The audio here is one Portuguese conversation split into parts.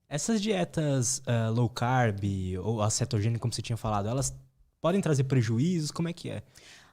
Essas dietas low carb ou a cetogênica, como você tinha falado, elas podem trazer prejuízos? Como é que é?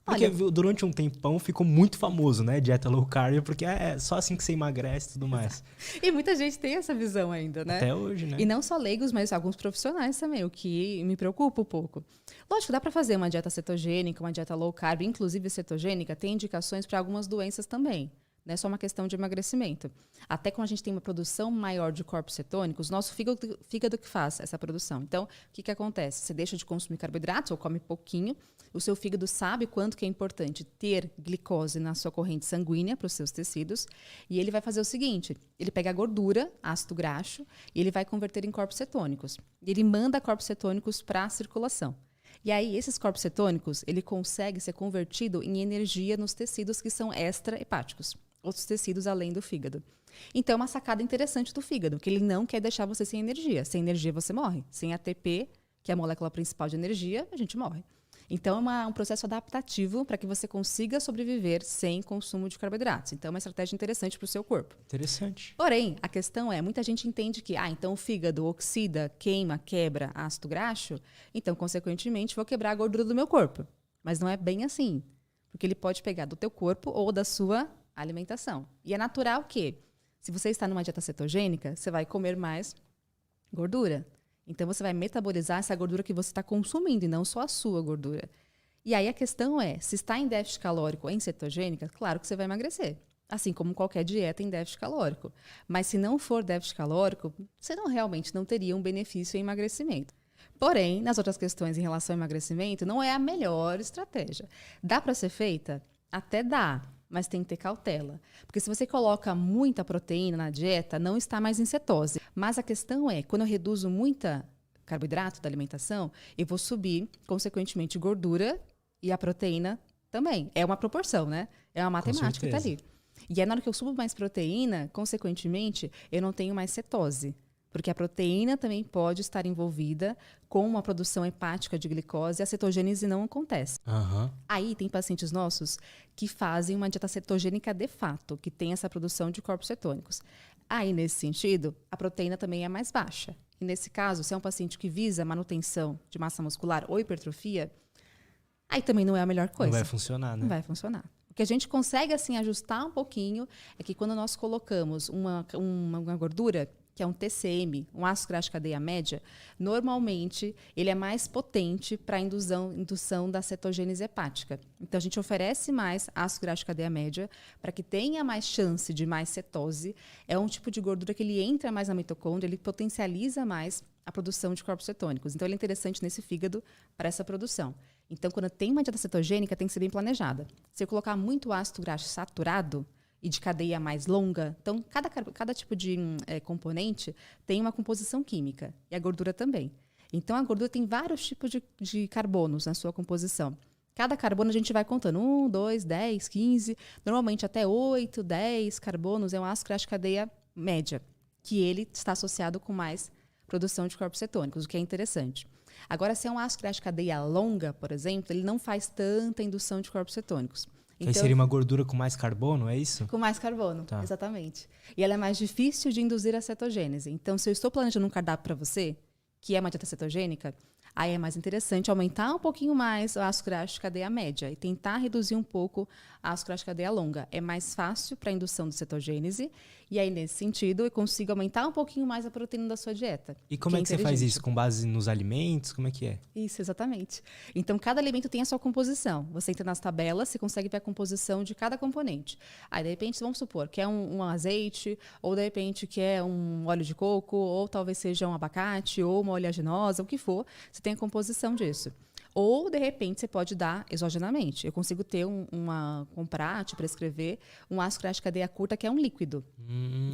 Porque Olha, durante um tempão ficou muito famoso, né? Dieta low carb, porque é só assim que você emagrece e tudo mais. e muita gente tem essa visão ainda, né? Até hoje, E né? não só leigos, mas alguns profissionais também, o que me preocupa um pouco. Lógico, dá para fazer uma dieta cetogênica, uma dieta low carb, inclusive cetogênica, tem indicações para algumas doenças também. Não é só uma questão de emagrecimento. Até quando a gente tem uma produção maior de corpos cetônicos, nosso fígado que faz essa produção. Então, o que acontece? Você deixa de consumir carboidratos ou come pouquinho, o seu fígado sabe quanto que é importante ter glicose na sua corrente sanguínea para os seus tecidos, e ele vai fazer o seguinte, ele pega a gordura, ácido graxo, e ele vai converter em corpos cetônicos. E ele manda corpos cetônicos para a circulação. E aí, esses corpos cetônicos, ele consegue ser convertido em energia nos tecidos que são extra-hepáticos, outros tecidos além do fígado. Então, é uma sacada interessante do fígado, que ele não quer deixar você sem energia. Sem energia, você morre. Sem ATP, que é a molécula principal de energia, a gente morre. Então, é um processo adaptativo para que você consiga sobreviver sem consumo de carboidratos. Então, é uma estratégia interessante para o seu corpo. Interessante. Porém, a questão é, muita gente entende que, então o fígado oxida, queima, quebra ácido graxo, então, consequentemente, vou quebrar a gordura do meu corpo. Mas não é bem assim, porque ele pode pegar do teu corpo ou da sua alimentação. E é natural que, se você está numa dieta cetogênica, você vai comer mais gordura. Então, você vai metabolizar essa gordura que você está consumindo e não só a sua gordura. E aí a questão é, se está em déficit calórico em cetogênica, claro que você vai emagrecer. Assim como qualquer dieta em déficit calórico. Mas se não for déficit calórico, você realmente não teria um benefício em emagrecimento. Porém, nas outras questões em relação ao emagrecimento, não é a melhor estratégia. Dá para ser feita? Até dá, mas tem que ter cautela. Porque se você coloca muita proteína na dieta, não está mais em cetose. Mas a questão é, quando eu reduzo muita carboidrato da alimentação, eu vou subir, consequentemente, gordura e a proteína também. É uma proporção, né? É uma matemática que está ali. E aí, na hora que eu subo mais proteína, consequentemente, eu não tenho mais cetose. Porque a proteína também pode estar envolvida com uma produção hepática de glicose e a cetogênese não acontece. Uhum. Aí tem pacientes nossos que fazem uma dieta cetogênica de fato, que tem essa produção de corpos cetônicos. Aí, nesse sentido, a proteína também é mais baixa. E nesse caso, se é um paciente que visa manutenção de massa muscular ou hipertrofia, aí também não é a melhor coisa. Não vai funcionar, né? Não vai funcionar. O que a gente consegue, assim, ajustar um pouquinho é que quando nós colocamos uma gordura, que é um TCM, um ácido graxo de cadeia média, normalmente ele é mais potente para a indução da cetogênese hepática. Então, a gente oferece mais ácido graxo de cadeia média para que tenha mais chance de mais cetose. É um tipo de gordura que ele entra mais na mitocôndria, ele potencializa mais a produção de corpos cetônicos. Então, ele é interessante nesse fígado para essa produção. Então, quando tem uma dieta cetogênica, tem que ser bem planejada. Se eu colocar muito ácido graxo saturado e de cadeia mais longa, então, cada tipo de componente tem uma composição química, e a gordura também. Então, a gordura tem vários tipos de carbonos na sua composição. Cada carbono a gente vai contando, 1, 2, 10, 15, normalmente até 8, 10 carbonos é um ácido graxo de cadeia média, que ele está associado com mais produção de corpos cetônicos, o que é interessante. Agora, se é um ácido graxo de cadeia longa, por exemplo, ele não faz tanta indução de corpos cetônicos. Então, aí seria uma gordura com mais carbono, é isso? Com mais carbono, tá. Exatamente. E ela é mais difícil de induzir a cetogênese. Então, se eu estou planejando um cardápio para você, que é uma dieta cetogênica, aí é mais interessante aumentar um pouquinho mais o ácido graxo de cadeia média e tentar reduzir um pouco a ácido graxo de cadeia longa. É mais fácil para a indução de cetogênese e aí, nesse sentido, eu consigo aumentar um pouquinho mais a proteína da sua dieta. E como é que você faz isso? Com base nos alimentos? Como é que é? Isso, exatamente. Então, cada alimento tem a sua composição. Você entra nas tabelas, você consegue ver a composição de cada componente. Aí, de repente, vamos supor que é um azeite, ou de repente que é um óleo de coco, ou talvez seja um abacate, ou uma oleaginosa, o que for. Você tem a composição disso. Ou, de repente, você pode dar exogenamente. Eu consigo ter comprar, te prescrever, um ácido graxo de cadeia curta, que é um líquido.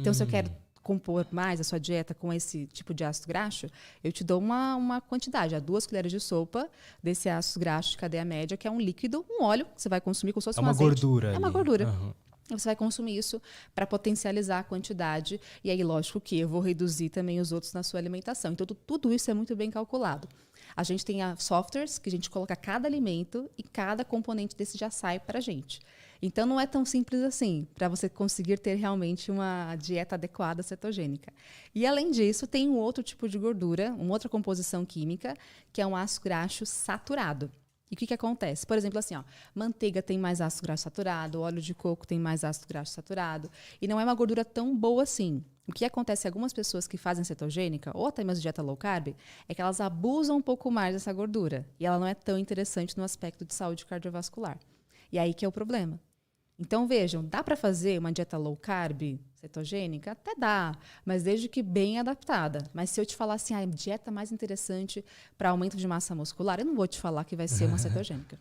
Então, se eu quero compor mais a sua dieta com esse tipo de ácido graxo, eu te dou uma quantidade, 2 colheres de sopa desse ácido graxo de cadeia média, que é um líquido, um óleo, que você vai consumir como se fosse um azeite. Gordura. É uma gordura. Uhum. Você vai consumir isso para potencializar a quantidade. E aí, lógico que eu vou reduzir também os outros na sua alimentação. Então, tudo isso é muito bem calculado. A gente tem softwares que a gente coloca cada alimento e cada componente desse já sai para a gente. Então, não é tão simples assim, para você conseguir ter realmente uma dieta adequada cetogênica. E, além disso, tem um outro tipo de gordura, uma outra composição química, que é um ácido graxo saturado. E o que acontece? Por exemplo, assim, ó, manteiga tem mais ácido graxo saturado, óleo de coco tem mais ácido graxo saturado, e não é uma gordura tão boa assim. O que acontece em algumas pessoas que fazem cetogênica, ou até mesmo dieta low carb, é que elas abusam um pouco mais dessa gordura. E ela não é tão interessante no aspecto de saúde cardiovascular. E aí que é o problema. Então, vejam, dá para fazer uma dieta low carb cetogênica? Até dá, mas desde que bem adaptada. Mas se eu te falar assim, a dieta mais interessante para aumento de massa muscular, eu não vou te falar que vai ser uma cetogênica.